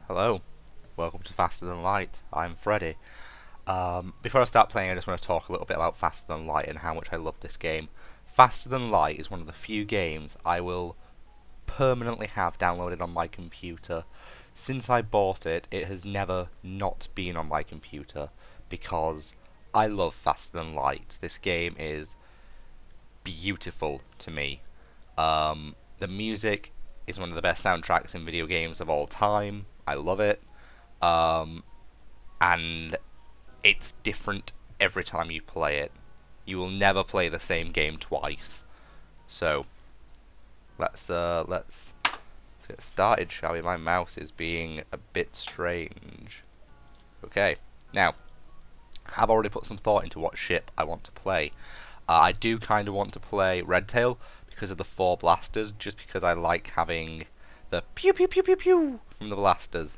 Hello, welcome to Faster Than Light. I'm Freddy. Before I start playing, I just want to talk a little bit about Faster Than Light and how much I love this game. Faster Than Light is one of the few games I will permanently have downloaded on my computer. Since I bought it, it has never not been on my computer because I love Faster Than Light. This game is beautiful to me. The music is one of the best soundtracks in video games of all time. I love it. And it's different every time you play it. You will never play the same game twice. So let's get started, shall we? My mouse is being a bit strange. Okay, now I've already put some thought into what ship I want to play. I do kind of want to play Redtail because of the 4 blasters, just because I like having the pew pew pew pew pew from the blasters.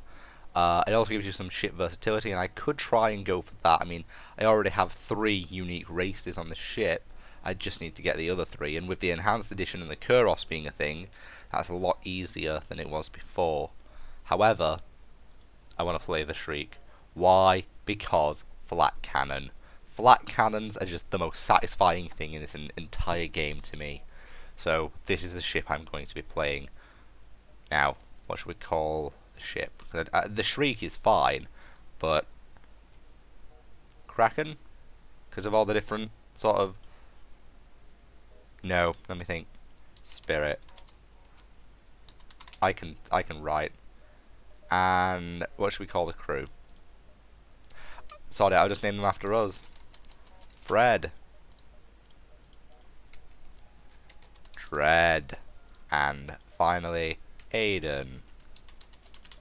It also gives you some ship versatility, and I could try and go for that. I mean, I already have 3 unique races on the ship. I just need to get the other 3, and with the enhanced edition and the Kuros being a thing, that's a lot easier than it was before. However, I want to play the Shriek. Why? Because Flack Cannon. Flack Cannons are just the most satisfying thing in this entire game to me. So this is the ship I'm going to be playing. Now, what should we call the ship? The Shriek is fine, but Kraken? Because of all the different sort of... No, let me think. Spirit. I can write. And what should we call the crew? Sorry, I'll just name them after us. Fred. Dread. And finally, Aiden.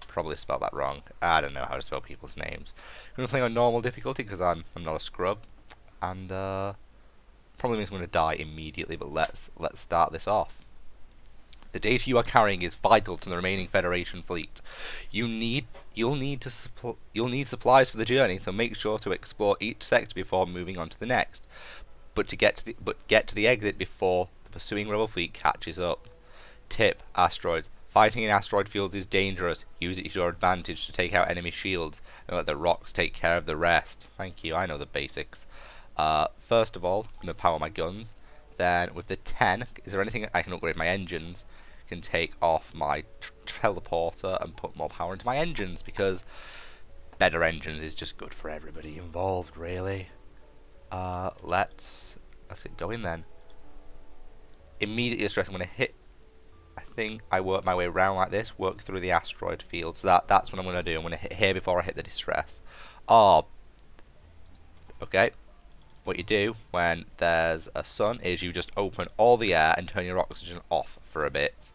Probably spelled that wrong. I don't know how to spell people's names. I'm going to play on normal difficulty because I'm not a scrub. And probably means I'm going to die immediately, but let's start this off. The data you are carrying is vital to the remaining Federation fleet. You'll need supplies for the journey, so make sure to explore each sector before moving on to the next. But get to the exit before the pursuing rebel fleet catches up. Tip: asteroids. Fighting in asteroid fields is dangerous. Use it to your advantage to take out enemy shields, and let the rocks take care of the rest. Thank you, I know the basics. First of all, I'm going to power my guns. Then with the 10, is there anything I can upgrade my engines? Can take off my teleporter and put more power into my engines, because better engines is just good for everybody involved, really. Let's get going then. Immediately stress, I'm going to hit. I think I work my way around like this, work through the asteroid field. So that's what I'm going to do. I'm going to hit here before I hit the distress. Oh, okay. What you do when there's a sun is you just open all the air and turn your oxygen off for a bit.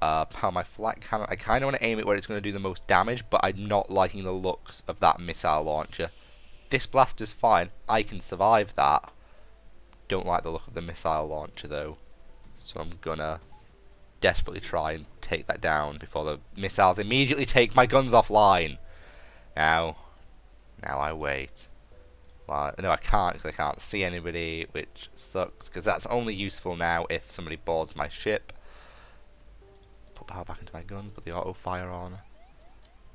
Power my Flack Cannon. I kind of want to aim it where it's going to do the most damage, but I'm not liking the looks of that missile launcher. This blaster's fine. I can survive that. Don't like the look of the missile launcher though. So I'm gonna desperately try and take that down before the missiles immediately take my guns offline. Now I wait. Well, no, I can't because I can't see anybody, which sucks, because that's only useful now if somebody boards my ship. Put power back into my guns, put the auto fire on.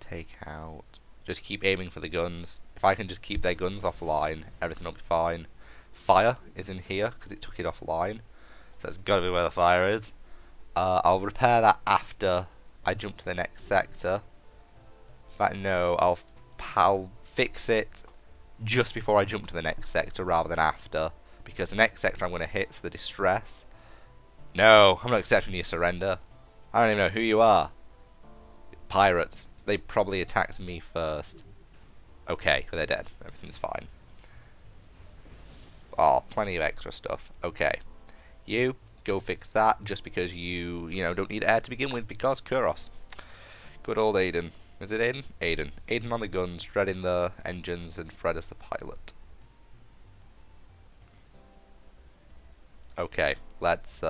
Take out. Just keep aiming for the guns. If I can just keep their guns offline, everything will be fine. Fire is in here because it took it offline. So that's got to be where the fire is. I'll repair that after I jump to the next sector. In fact, no, I'll fix it just before I jump to the next sector rather than after, because the next sector I'm going to hit is the distress. No, I'm not accepting your surrender. I don't even know who you are. Pirates. They probably attacked me first. Okay, they're dead. Everything's fine. Oh, plenty of extra stuff. Okay. You, go fix that just because you don't need air to begin with, because Kuros. Good old Aiden. Is it Aiden? Aiden. Aiden on the guns, Fred in the engines, and Fred as the pilot. Okay, let's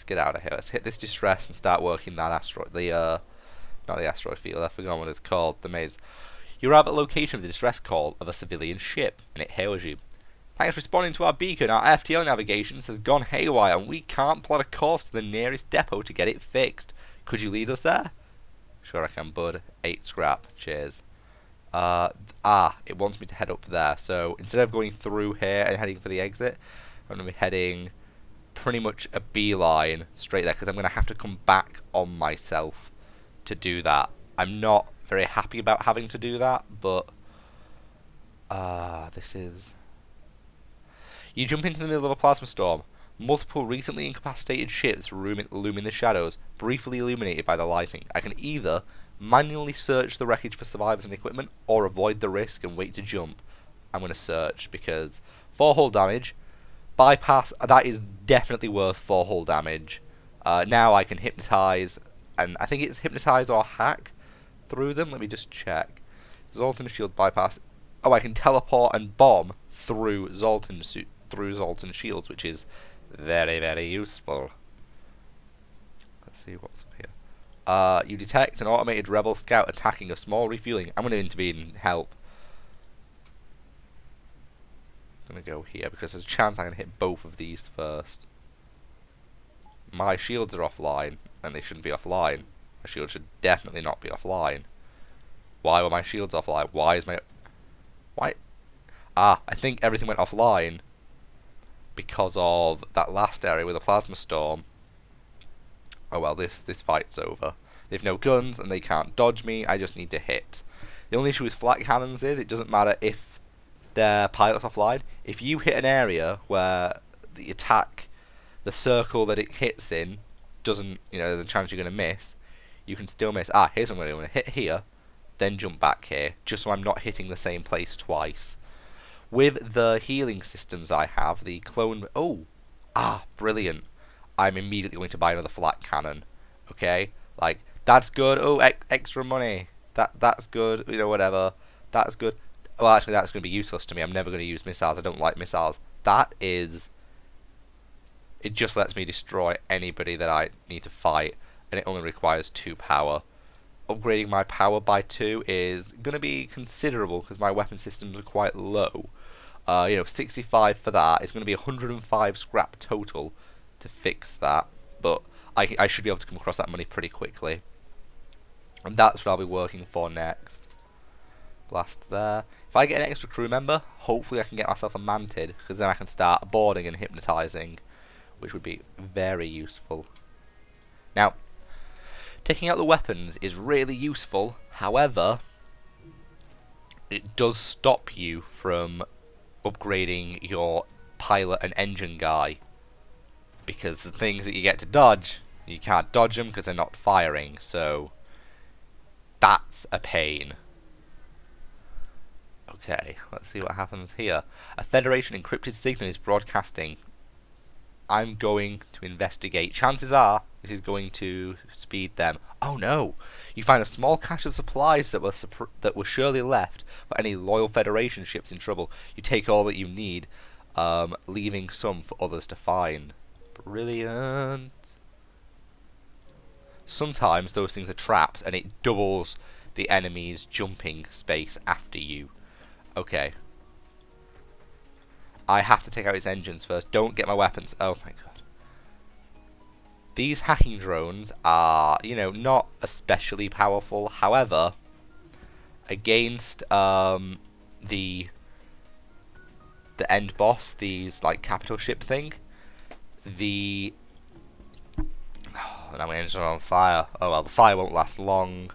get out of here. Let's hit this distress and start working that asteroid. Not the asteroid field, I forgot what it's called. The maze. You arrive at the location of the distress call of a civilian ship, and it hails you. Thanks for responding to our beacon. Our FTO navigations has gone haywire, and we can't plot a course to the nearest depot to get it fixed. Could you lead us there? Sure I can, bud. 8 scrap. Cheers. It wants me to head up there. So instead of going through here and heading for the exit, I'm going to be heading pretty much a beeline straight there, because I'm going to have to come back on myself to do that. I'm not very happy about having to do that, but this is... You jump into the middle of a plasma storm. Multiple recently incapacitated ships loom in the shadows, briefly illuminated by the lighting. I can either manually search the wreckage for survivors and equipment, or avoid the risk and wait to jump. I'm going to search, because 4 hull damage, bypass, that is definitely worth 4 hull damage. Now I can hypnotise, and I think it's hypnotise or hack through them. Let me just check. Zoltan shield bypass. Oh, I can teleport and bomb through Zoltan's shields, which is very, very useful. Let's see what's up here. You detect an automated rebel scout attacking a small refueling. I'm going to intervene and help. I'm going to go here because there's a chance I can hit both of these first. My shields are offline, and they shouldn't be offline. My shield should definitely not be offline. Why were my shields offline? Why is my... Why? I think everything went offline because of that last area with a plasma storm. Oh well, this fight's over. They've no guns and they can't dodge me. I just need to hit. The only issue with Flack Cannons is it doesn't matter if their pilot's offline. If you hit an area where the attack, the circle that it hits in, doesn't, there's a chance you're going to miss, you can still miss. Here's what I'm going to hit here, then jump back here, just so I'm not hitting the same place twice. With the healing systems I have, the clone... brilliant. I'm immediately going to buy another Flack Cannon. Okay? Like, that's good. Oh, extra money. That's good. Whatever. That's good. Well, actually, that's going to be useless to me. I'm never going to use missiles. I don't like missiles. That is... It just lets me destroy anybody that I need to fight, and it only requires 2 power. Upgrading my power by 2 is going to be considerable because my weapon systems are quite low. 65 for that. It's going to be 105 scrap total to fix that, but I should be able to come across that money pretty quickly. And that's what I'll be working for next. Blast there. If I get an extra crew member, hopefully I can get myself a mantid, because then I can start boarding and hypnotising, which would be very useful. Now, taking out the weapons is really useful, however, it does stop you from upgrading your pilot and engine guy, because the things that you get to dodge, you can't dodge them because they're not firing, so that's a pain. Okay, let's see what happens here. A Federation encrypted signal is broadcasting. I'm going to investigate. Chances are it is going to speed them. Oh no! You find a small cache of supplies that were surely left for any loyal Federation ships in trouble. You take all that you need, leaving some for others to find. Brilliant. Sometimes those things are traps and it doubles the enemy's jumping space after you. Okay. I have to take out its engines first. Don't get my weapons. Oh my god. These hacking drones are, not especially powerful. However, against the end boss, these capital ship thing, now my engines are on fire. Oh well, the fire won't last long.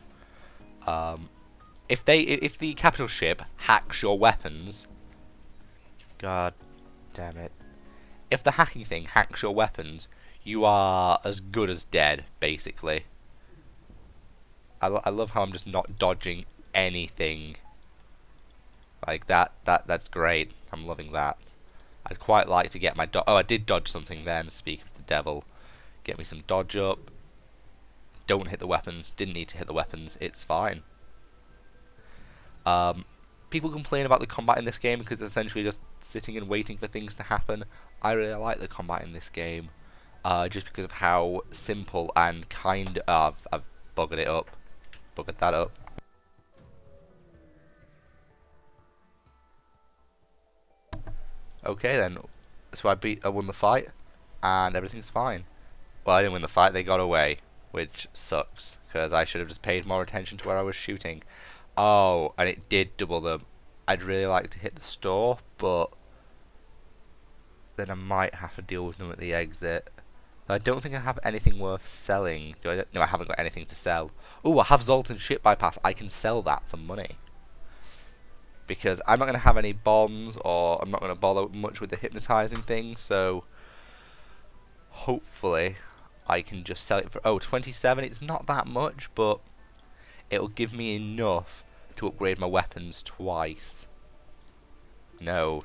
If the capital ship hacks your weapons, god damn it. If the hacking thing hacks your weapons, you are as good as dead, basically. I love how I'm just not dodging anything. Like that's great. I'm loving that. I'd quite like to get my oh, I did dodge something then, speak of the devil. Get me some dodge up. Don't hit the weapons. Didn't need to hit the weapons. It's fine. People complain about the combat in this game because it's essentially just sitting and waiting for things to happen. I really like the combat in this game, just because of how simple and kind of... I've buggered it up. Buggered that up. Okay then, so I won the fight, and everything's fine. Well, I didn't win the fight, they got away. which sucks, because I should have just paid more attention to where I was shooting. Oh, and it did double them. I'd really like to hit the store, but then I might have to deal with them at the exit. I don't think I have anything worth selling. Do I? No, I haven't got anything to sell. Ooh, I have Zoltan's ship bypass. I can sell that for money. Because I'm not going to have any bombs, or I'm not going to bother much with the hypnotizing thing, so hopefully I can just sell it for, 27. It's not that much, but it'll give me enough to upgrade my weapons twice. No.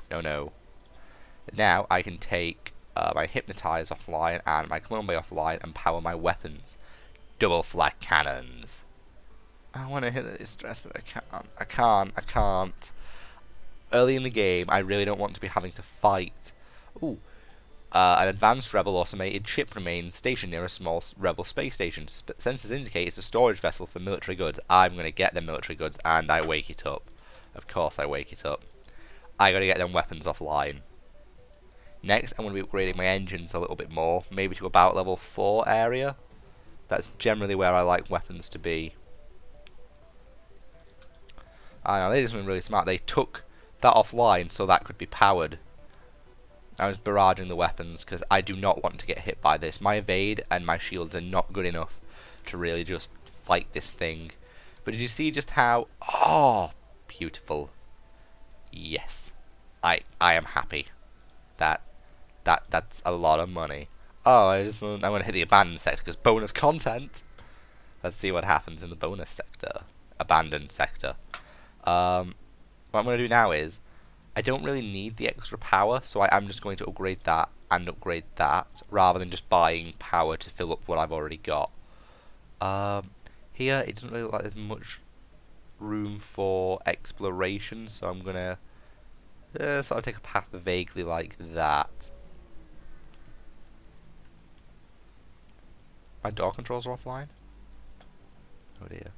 Now I can take my hypnotize offline and my Columbi offline and power my weapons. Double Flack Cannons. I want to hit the distress, but I can't. Early in the game, I really don't want to be having to fight. Ooh. An advanced rebel automated ship remains stationed near a small rebel space station. Sensors indicate it's a storage vessel for military goods. I'm going to get the military goods, and I wake it up. Of course I wake it up. I got to get them weapons offline. Next, I'm going to be upgrading my engines a little bit more, maybe to about level 4 area. That's generally where I like weapons to be. I know, they did something really smart. They took that offline so that could be powered. I was barraging the weapons because I do not want to get hit by this. My evade and my shields are not good enough to really just fight this thing. But did you see just how... Oh, beautiful. Yes. I am happy. That's a lot of money. Oh, I'm going to hit the abandoned sector because bonus content. Let's see what happens in the bonus sector. Abandoned sector. What I'm going to do now is, I don't really need the extra power, so I'm just going to upgrade that and upgrade that, rather than just buying power to fill up what I've already got. Here, it doesn't really look like there's much room for exploration, so I'm going to sort of take a path vaguely like that. My door controls are offline? Oh dear.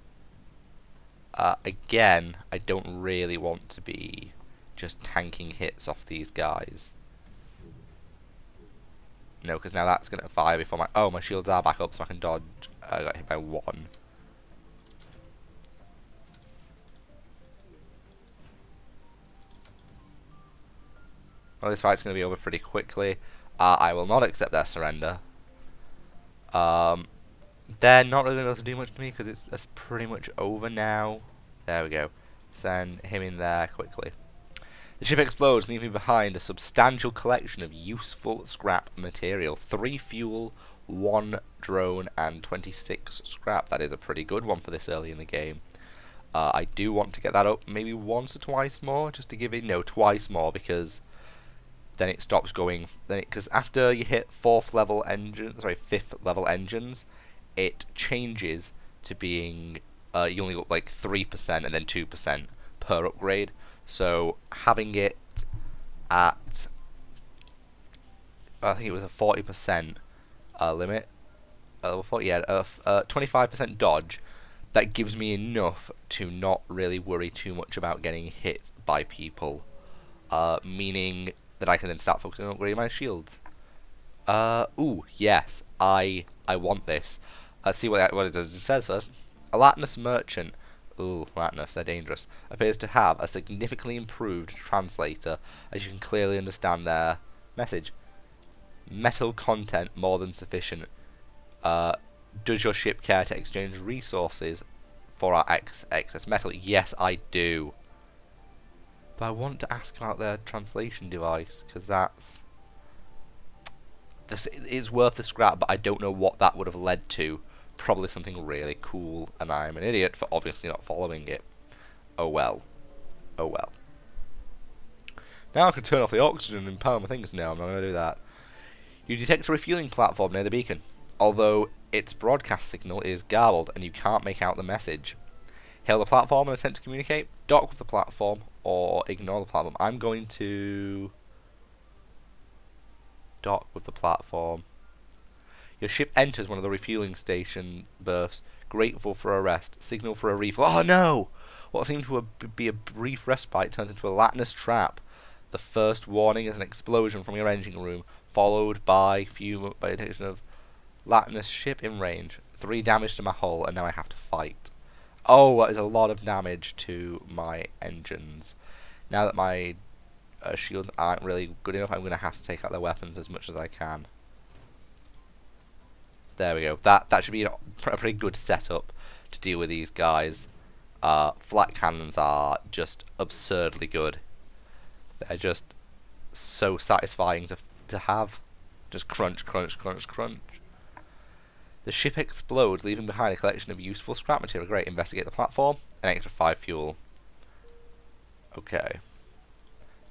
Again, I don't really want to be just tanking hits off these guys. No, because now that's going to fire before my... Oh, my shields are back up so I can dodge. I got hit by one. Well, this fight's going to be over pretty quickly. I will not accept their surrender. They're not really able to do much to me because it's pretty much over now. There we go. Send him in there quickly. The ship explodes, leaving behind a substantial collection of useful scrap material. 3 fuel, 1 drone, and 26 scrap. That is a pretty good one for this early in the game. I do want to get that up maybe once or twice more, just to give it... No, twice more, because then it stops going... Because after you hit 5th level engines, it changes to being... you only got like 3% and then 2% per upgrade. So having it at, I think it was a 40% limit, 25% dodge, that gives me enough to not really worry too much about getting hit by people, meaning that I can then start focusing on upgrading my shields. Ooh, yes, I want this. Let's see what it does. It says first, a Latinus merchant. Ooh, Latinus, they're dangerous. Appears to have a significantly improved translator, as you can clearly understand their message. Metal content more than sufficient. Does your ship care to exchange resources for our excess metal? Yes, I do. But I want to ask about their translation device, because it's worth the scrap, but I don't know what that would have led to. Probably something really cool, and I'm an idiot for obviously not following it. Oh well. Oh well. Now I can turn off the oxygen and power my things. No, I'm not going to do that. You detect a refueling platform near the beacon, although its broadcast signal is garbled and you can't make out the message. Hail the platform and attempt to communicate, dock with the platform, or ignore the platform. I'm going to dock with the platform. Your ship enters one of the refueling station berths, grateful for a rest, signal for a refuel. Oh no! What seemed to be a brief respite turns into a Latinus trap. The first warning is an explosion from your engine room, followed by detection of Latinus ship in range. 3 damage to my hull, and now I have to fight. Oh, that is a lot of damage to my engines. Now that my shields aren't really good enough, I'm going to have to take out their weapons as much as I can. There we go. That should be a pretty good setup to deal with these guys. Flack Cannons are just absurdly good. They're just so satisfying to have. Just crunch, crunch, crunch, crunch. The ship explodes, leaving behind a collection of useful scrap material. Great. Investigate the platform. An extra 5 fuel. Okay.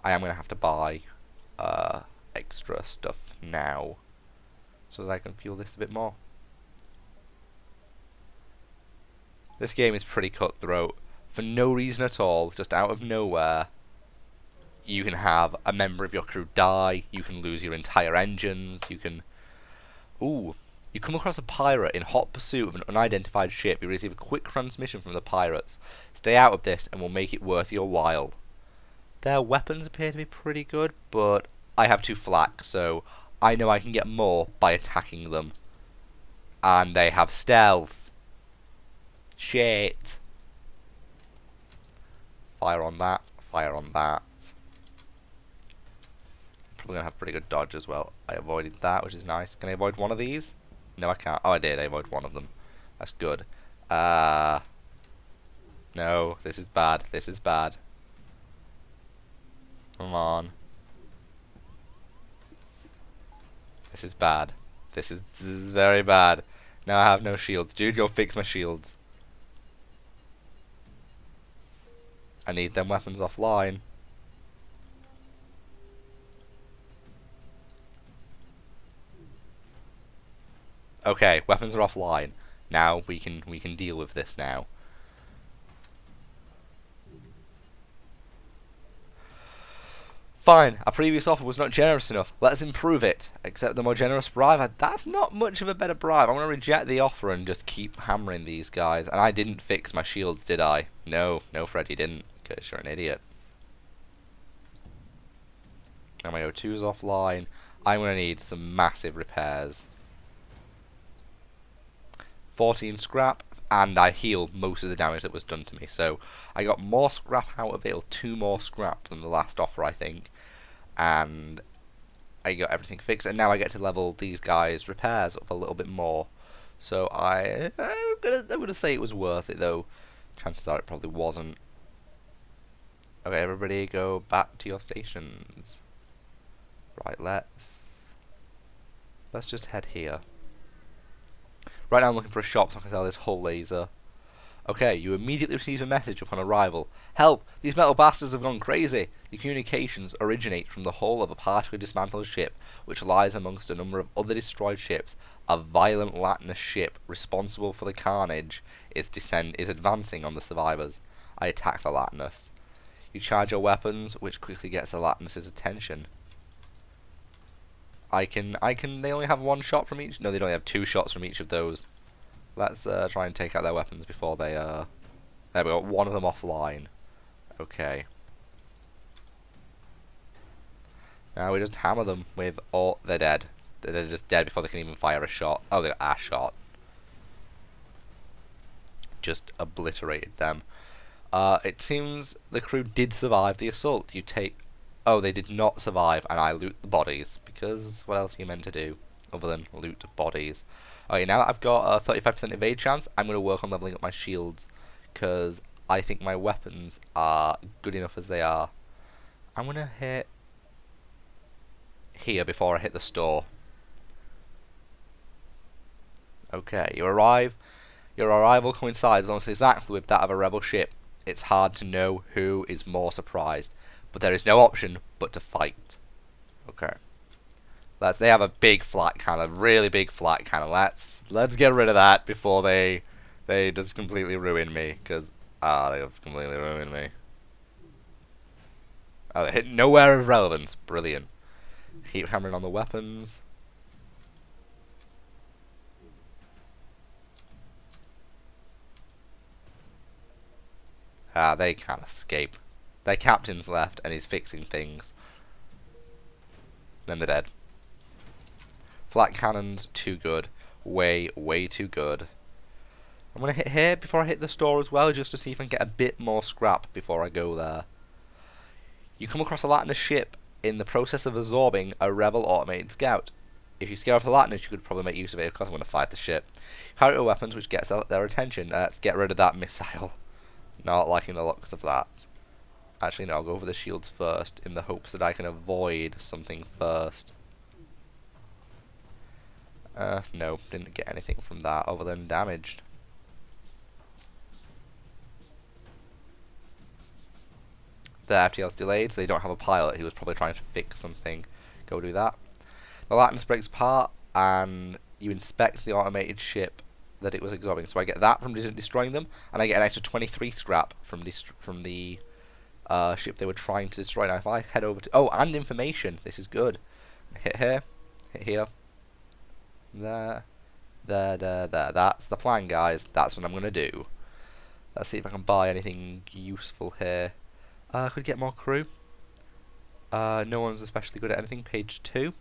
I am going to have to buy extra stuff now, so that I can fuel this a bit more. This game is pretty cutthroat. For no reason at all, just out of nowhere, you can have a member of your crew die, you can lose your entire engines, you can... Ooh. You come across a pirate in hot pursuit of an unidentified ship. You receive a quick transmission from the pirates. Stay out of this and we'll make it worth your while. Their weapons appear to be pretty good, but I have 2 flak, so I know I can get more by attacking them. And they have stealth. Shit. Fire on that. Fire on that. Probably going to have pretty good dodge as well. I avoided that, which is nice. Can I avoid one of these? No, I can't. Oh, I did. I avoided one of them. That's good. No, this is bad. This is bad. Come on. This is bad. This is very bad. Now I have no shields. Dude, go fix my shields. I need them weapons offline. Okay, weapons are offline. Now we can deal with this now. Fine, our previous offer was not generous enough. Let's improve it. Accept the more generous bribe. That's not much of a better bribe. I'm going to reject the offer and just keep hammering these guys. And I didn't fix my shields, did I? No, Fred, you didn't. Because you're an idiot. Now my O2's offline. I'm going to need some massive repairs. 14 scrap, and I healed most of the damage that was done to me. So I got more scrap out of it, or 2 more scrap than the last offer, I think. And I got everything fixed, and now I get to level these guys' repairs up a little bit more. So I'm gonna say it was worth it, though chances are it probably wasn't. Okay, everybody go back to your stations. Right, let's just head here. Right now I'm looking for a shop so I can sell this hull laser. Okay, you immediately receive a message upon arrival. Help! These metal bastards have gone crazy! The communications originate from the hull of a partially dismantled ship, which lies amongst a number of other destroyed ships. A violent Latinus ship, responsible for the carnage, is advancing on the survivors. I attack the Latinus. You charge your weapons, which quickly gets the Latinus's attention. They only have 1 shot from each? No, they only have 2 shots from each of those. Let's try and take out their weapons before they, there we go, one of them offline. Okay. Now we just hammer them with all, they're dead. They're just dead before they can even fire a shot. Oh, they got a shot. Just obliterated them. It seems the crew did survive the assault. Oh, they did not survive, and I loot the bodies, because what else are you meant to do other than loot bodies? Okay, now that I've got a 35% evade chance, I'm going to work on leveling up my shields, because I think my weapons are good enough as they are. I'm going to hit here before I hit the store. Okay, your arrival coincides almost exactly with that of a rebel ship. It's hard to know who is more surprised. But there is no option but to fight. Okay. They have a big flat cannon, really big flat cannon. Let's get rid of that before they just completely ruin me, because they have completely ruined me. Oh, they hit nowhere of relevance. Brilliant. Keep hammering on the weapons. They can't escape. Their captain's left and he's fixing things. Then they're dead. Flack Cannons, too good. Way too good. I'm going to hit here before I hit the store as well, just to see if I can get a bit more scrap before I go there. You come across a Latinus ship in the process of absorbing a rebel automated scout. If you scare off the Latinus, you could probably make use of it. Of course I'm going to fight the ship. Counter weapons, which gets their attention. Let's get rid of that missile. Not liking the looks of that. Actually, no, I'll go for the shields first, in the hopes that I can avoid something first. No, didn't get anything from that other than damaged. The FTL's delayed, so they don't have a pilot. He was probably trying to fix something. Go do that. The Latinus breaks apart, and you inspect the automated ship that it was absorbing. So I get that from destroying them, and I get an extra 23 scrap from the ship they were trying to destroy. Now if I head over to... Oh, and information. This is good. Hit here. Hit here. There. There. That's the plan, guys. That's what I'm going to do. Let's see if I can buy anything useful here. I could get more crew. No one's especially good at anything. Page 2.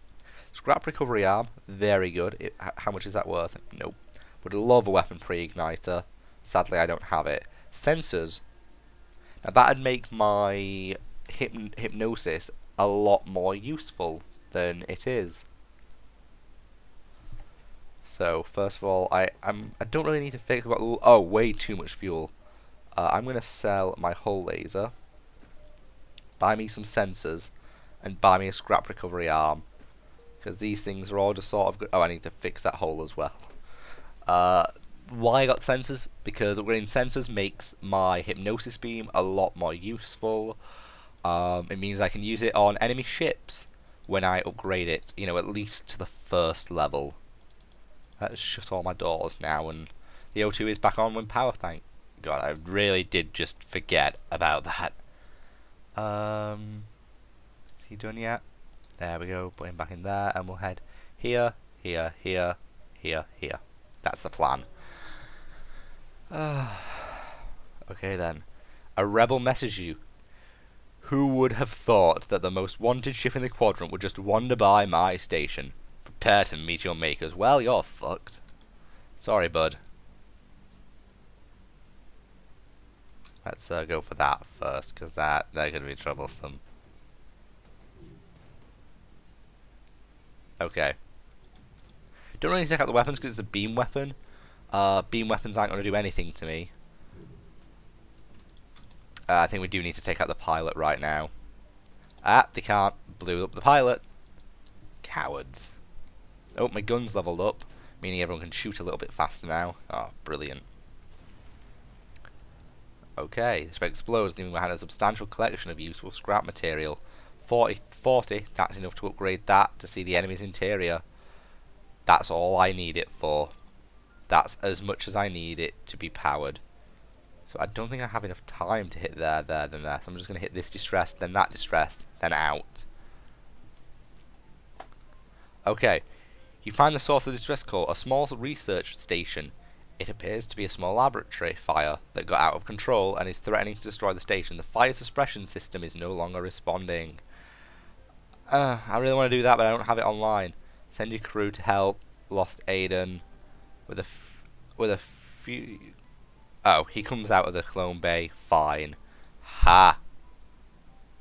Scrap recovery arm. Very good. How much is that worth? Nope. Would love a weapon pre-igniter. Sadly, I don't have it. Sensors. Now that'd make my hypnosis a lot more useful than it is. So first of all, I don't really need to fix. Oh, way too much fuel. I'm gonna sell my hull laser. Buy me some sensors, and buy me a scrap recovery arm, because these things are all just sort of good. Oh, I need to fix that hole as well. Why I got sensors? Because upgrading sensors makes my hypnosis beam a lot more useful. It means I can use it on enemy ships when I upgrade it, you know, at least to the first level. Let's shut all my doors now, and the O2 is back on when power, thank God. I really did just forget about that. Is he done yet? There we go, put him back in there, and we'll head here, here, here, here, here. That's the plan. Okay then. A rebel messaged you. Who would have thought that the most wanted ship in the quadrant would just wander by my station? Prepare to meet your makers. Well, you're fucked. Sorry, bud. Let's go for that first, because they're going to be troublesome. Okay. Don't really take out the weapons because it's a beam weapon. Beam weapons aren't going to do anything to me. I think we do need to take out the pilot right now. Ah, they can't. Blew up the pilot. Cowards. Oh, my gun's leveled up, meaning everyone can shoot a little bit faster now. Oh, brilliant. Okay, the ship explodes, leaving behind a substantial collection of useful scrap material. 40, that's enough to upgrade that to see the enemy's interior. That's all I need it for. That's as much as I need it to be powered. So I don't think I have enough time to hit there, then there. So I'm just going to hit this distress, then that distress, then out. Okay, you find the source of the distress call, a small research station. It appears to be a small laboratory fire that got out of control and is threatening to destroy the station. The fire suppression system is no longer responding. I really want to do that, but I don't have it online. Send your crew to help. Lost Aiden with a few. Oh, he comes out of the clone bay. Fine. Ha.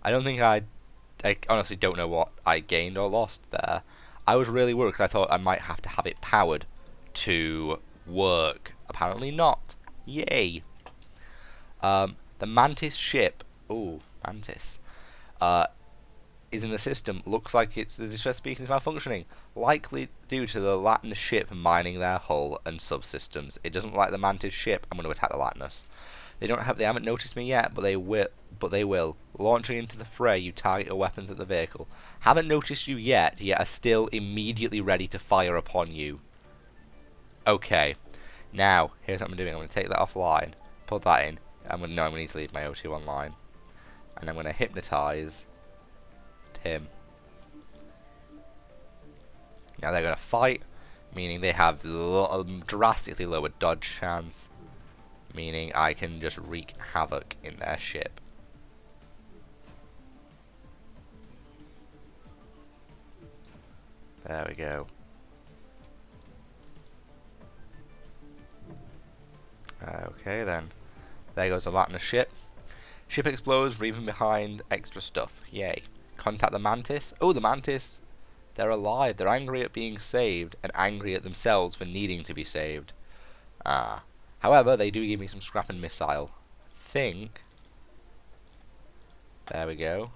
I don't think I honestly don't know what I gained or lost there. I was really worried because I thought I might have to have it powered to work. Apparently not. Yay. The Mantis ship. Ooh, Mantis. Is in the system. Looks like it's the distress beacon is malfunctioning. Likely due to the Latinus ship mining their hull and subsystems. It doesn't like the Mantis ship. I'm going to attack the Latinus. They haven't noticed me yet, but they will. Launching into the fray, you target your weapons at the vehicle. Haven't noticed you yet are still immediately ready to fire upon you. Okay. Now, here's what I'm doing. I'm going to take that offline, put that in. I'm going to need to leave my O2 online. And I'm going to hypnotize him. Now they're going to fight, meaning they have drastically lower dodge chance, meaning I can just wreak havoc in their ship. There we go. Okay then. There goes the Latinus ship. Ship explodes, leaving behind extra stuff. Yay. Contact the Mantis. Oh, the Mantis. They're alive. They're angry at being saved and angry at themselves for needing to be saved. However, they do give me some scrap and missile. Think. There we go.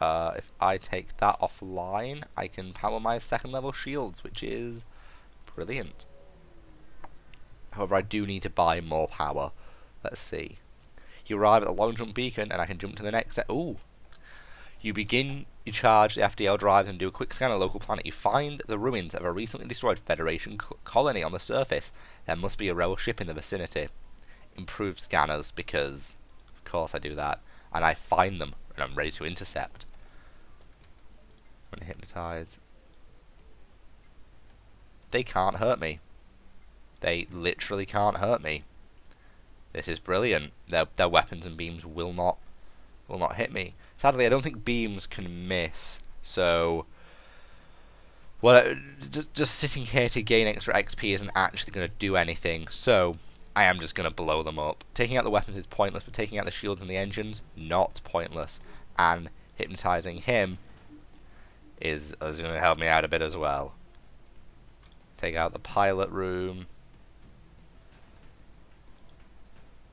If I take that offline, I can power my second level shields, which is brilliant. However, I do need to buy more power. Let's see. You arrive at the long jump beacon, and I can jump to the next set. Ooh. You begin your charge the FDL drives and do a quick scan of the local planet. You find the ruins of a recently destroyed Federation colony on the surface. There must be a rebel ship in the vicinity. Improved scanners, because of course I do that. And I find them, and I'm ready to intercept. I'm going to hypnotize. They can't hurt me. They literally can't hurt me. This is brilliant. Their weapons and beams will not hit me. Sadly, I don't think beams can miss. So, well, just sitting here to gain extra XP isn't actually going to do anything. So, I am just going to blow them up. Taking out the weapons is pointless, but taking out the shields and the engines, not pointless. And hypnotizing him is going to help me out a bit as well. Take out the pilot room.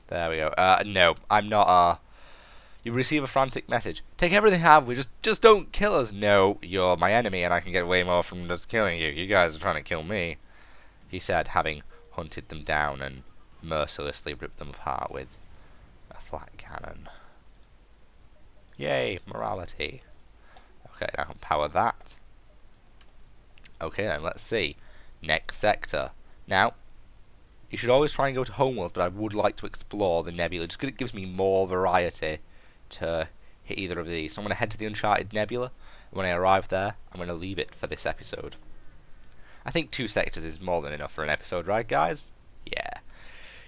There we go. No, I'm not. You receive a frantic message. Take everything I have. We just don't kill us. No, you're my enemy, and I can get way more from just killing you. You guys are trying to kill me. He said, having hunted them down and mercilessly ripped them apart with a Flack Cannon. Yay, morality. Okay, now I can power that. Okay, then let's see. Next sector. Now, you should always try and go to Homeworld, but I would like to explore the nebula, just because it gives me more variety to hit either of these. So I'm going to head to the Uncharted Nebula, and when I arrive there, I'm going to leave it for this episode. I think 2 sectors is more than enough for an episode, right guys? Yeah.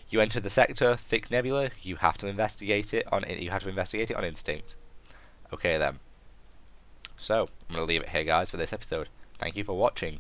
You enter the sector, Thick Nebula, you have to investigate it on instinct. Okay then. So, I'm going to leave it here guys for this episode. Thank you for watching.